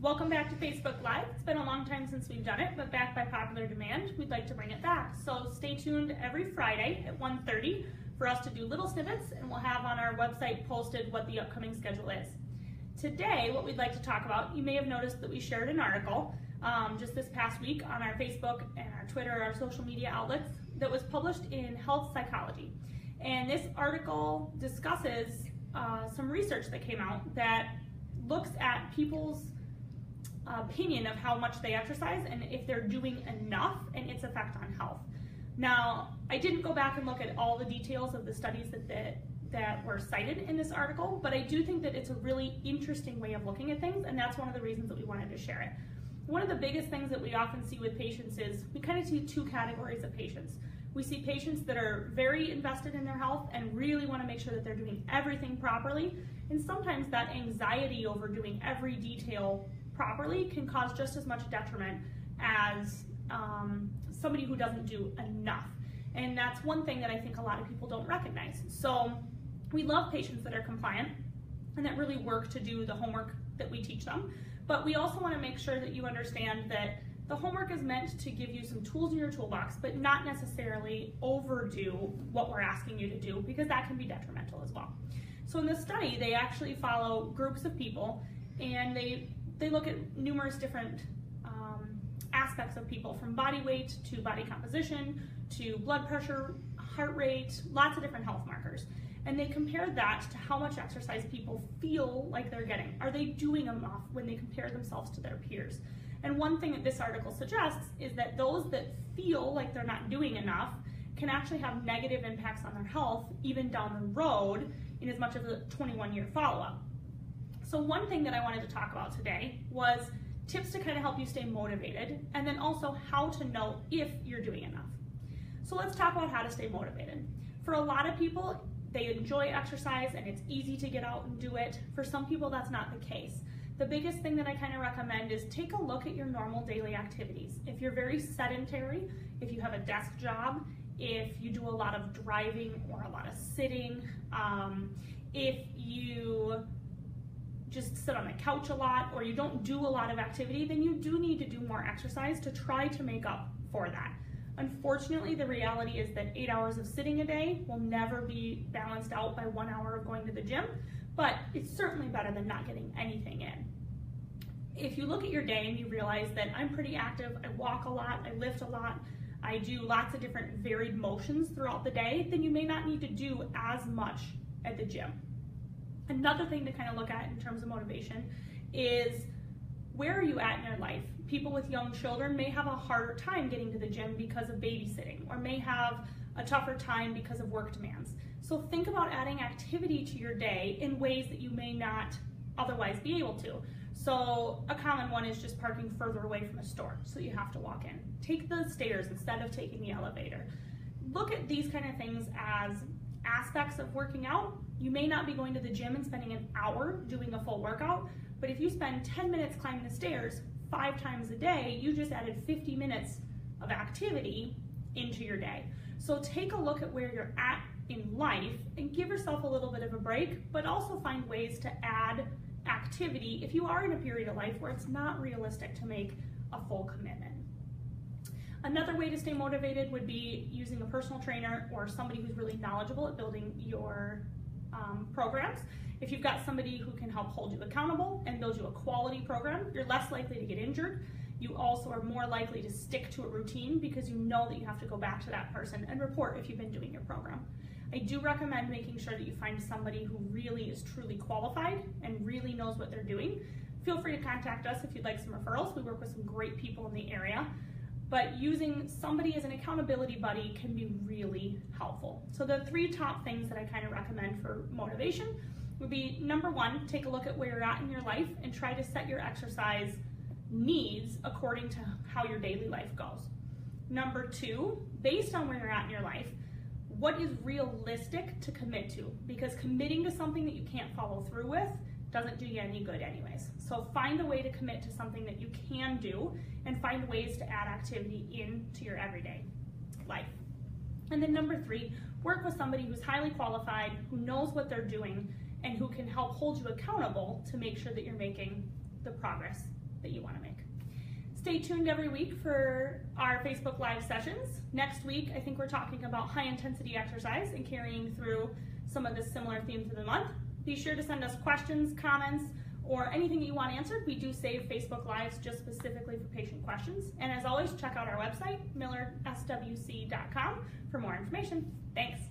Welcome back to Facebook Live. It's been a long time since we've done it, but back by popular demand, we'd like to bring it back. So stay tuned every Friday at 1:30 for us to do little snippets, and we'll have on our website posted what the upcoming schedule is. Today, what we'd like to talk about, you may have noticed that we shared an article just this past week on our Facebook and our Twitter, our social media outlets, that was published in Health Psychology. And this article discusses some research that came out that looks at people's opinion of how much they exercise and if they're doing enough and its effect on health. Now, I didn't go back and look at all the details of the studies that were cited in this article, but I do think that it's a really interesting way of looking at things, and that's one of the reasons that we wanted to share it. One of the biggest things that we often see with patients is we kind of see two categories of patients. We see patients that are very invested in their health and really want to make sure that they're doing everything properly, and sometimes that anxiety over doing every detail properly can cause just as much detriment as somebody who doesn't do enough. And that's one thing that I think a lot of people don't recognize. So we love patients that are compliant and that really work to do the homework that we teach them, but we also want to make sure that you understand that the homework is meant to give you some tools in your toolbox, but not necessarily overdo what we're asking you to do, because that can be detrimental as well. So in the study, they actually follow groups of people, and they look at numerous different aspects of people, from body weight to body composition to blood pressure, heart rate, lots of different health markers. And they compare that to how much exercise people feel like they're getting. Are they doing enough when they compare themselves to their peers? And one thing that this article suggests is that those that feel like they're not doing enough can actually have negative impacts on their health even down the road, in as much as a 21-year follow-up. So one thing that I wanted to talk about today was tips to kind of help you stay motivated, and then also how to know if you're doing enough. So let's talk about how to stay motivated. For a lot of people, they enjoy exercise and it's easy to get out and do it. For some people, that's not the case. The biggest thing that I kind of recommend is take a look at your normal daily activities. If you're very sedentary, if you have a desk job, if you do a lot of driving or a lot of sitting, if you just sit on the couch a lot, or you don't do a lot of activity, then you do need to do more exercise to try to make up for that. Unfortunately, the reality is that 8 hours of sitting a day will never be balanced out by 1 hour of going to the gym, but it's certainly better than not getting anything in. If you look at your day and you realize that I'm pretty active, I walk a lot, I lift a lot, I do lots of different varied motions throughout the day, then you may not need to do as much at the gym. Another thing to kind of look at in terms of motivation is, where are you at in your life? People with young children may have a harder time getting to the gym because of babysitting, or may have a tougher time because of work demands. So think about adding activity to your day in ways that you may not otherwise be able to. So a common one is just parking further away from a store, so you have to walk in. Take the stairs instead of taking the elevator. Look at these kind of things as aspects of working out. You may not be going to the gym and spending an hour doing a full workout, but if you spend 10 minutes climbing the stairs 5 times a day, you just added 50 minutes of activity into your day. So take a look at where you're at in life and give yourself a little bit of a break, but also find ways to add activity if you are in a period of life where it's not realistic to make a full commitment. Another way to stay motivated would be using a personal trainer or somebody who's really knowledgeable at building your programs. If you've got somebody who can help hold you accountable and build you a quality program, you're less likely to get injured. You also are more likely to stick to a routine because you know that you have to go back to that person and report if you've been doing your program. I do recommend making sure that you find somebody who really is truly qualified and really knows what they're doing. Feel free to contact us if you'd like some referrals. We work with some great people in the area. But using somebody as an accountability buddy can be really helpful. So the 3 top things that I kind of recommend for motivation would be, number 1, take a look at where you're at in your life and try to set your exercise needs according to how your daily life goes. Number 2, based on where you're at in your life, what is realistic to commit to? Because committing to something that you can't follow through with doesn't do you any good anyways. So find a way to commit to something that you can do, and find ways to add activity into your everyday life. And then number 3, work with somebody who's highly qualified, who knows what they're doing, and who can help hold you accountable to make sure that you're making the progress that you want to make. Stay tuned every week for our Facebook Live sessions. Next week, I think we're talking about high intensity exercise and carrying through some of the similar themes of the month. Be sure to send us questions, comments, or anything that you want answered. We do save Facebook Lives just specifically for patient questions. And as always, check out our website, millerswc.com, for more information. Thanks.